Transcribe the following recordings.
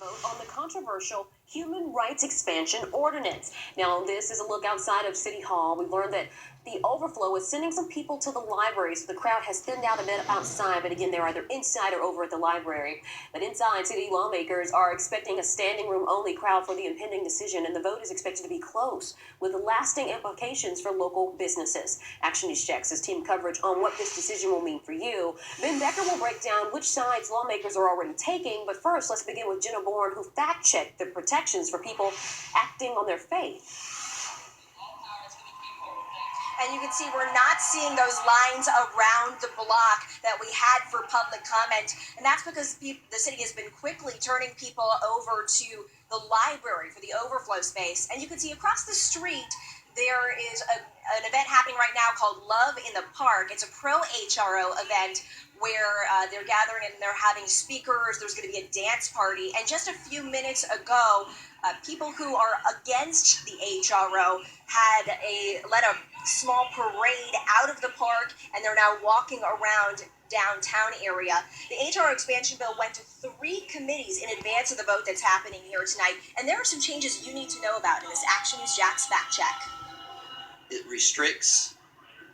Vote on the controversial Human Rights Expansion Ordinance. Now, this is a look outside of City Hall. We learned that the overflow is sending some people to the library, so the crowd has thinned out a bit outside, but again, they're either inside or over at the library. But inside, city lawmakers are expecting a standing room only crowd for the impending decision, and the vote is expected to be close, with lasting implications for local businesses. Action News checks his team coverage on what this decision will mean for you. Ben Becker will break down which sides lawmakers are already taking, but first, let's begin with Jenna Bourne, who fact-checked the protections for people acting on their faith. And you can see we're not seeing those lines around the block that we had for public comment. And that's because the city has been quickly turning people over to the library for the overflow space. And you can see across the street, there is an event happening right now called Love in the Park. It's a pro-HRO event where they're gathering and they're having speakers. There's going to be a dance party. And just a few minutes ago, people who are against the HRO had led a small parade out of the park, and they're now walking around downtown area. The HRO expansion bill went to 3 committees in advance of the vote that's happening here tonight, and there are some changes you need to know about in this Action News Jax fact check. It restricts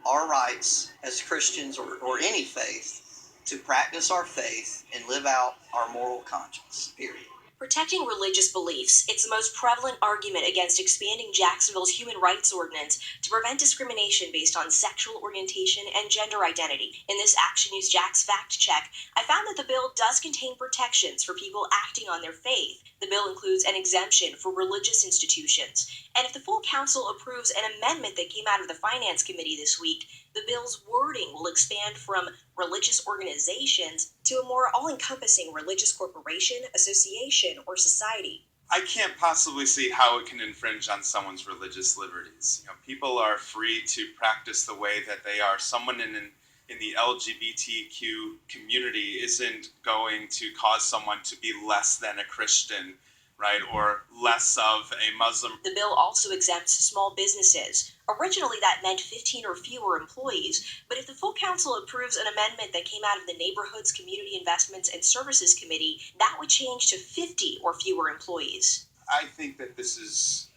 our rights as Christians or any faith to practice our faith and live out our moral conscience, period. Protecting religious beliefs, it's the most prevalent argument against expanding Jacksonville's Human Rights Ordinance to prevent discrimination based on sexual orientation and gender identity. In this Action News Jax fact check, I found that the bill does contain protections for people acting on their faith. The bill includes an exemption for religious institutions. And if the full council approves an amendment that came out of the Finance Committee this week, the bill's wording will expand from religious organizations to a more all-encompassing religious corporation, association, or society. I can't possibly see how it can infringe on someone's religious liberties. People are free to practice the way that they are. Someone in the LGBTQ community isn't going to cause someone to be less than a Christian, right, or less of a Muslim. The bill also exempts small businesses. Originally, that meant 15 or fewer employees, but if the full council approves an amendment that came out of the Neighborhoods, Community Investments, and Services Committee, that would change to 50 or fewer employees. I think that this is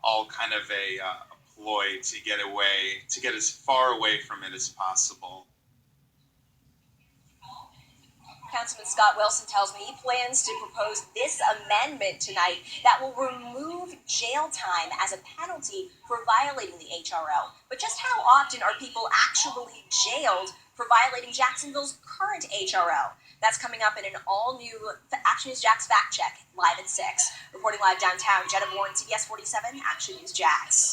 all kind of a ploy to get as far away from it as possible. Councilman Scott Wilson tells me he plans to propose this amendment tonight that will remove jail time as a penalty for violating the HRO. But just how often are people actually jailed for violating Jacksonville's current HRO? That's coming up in an all-new Action News Jax fact check live at 6. Reporting live downtown, Jenna Bourne, CBS 47, Action News Jax.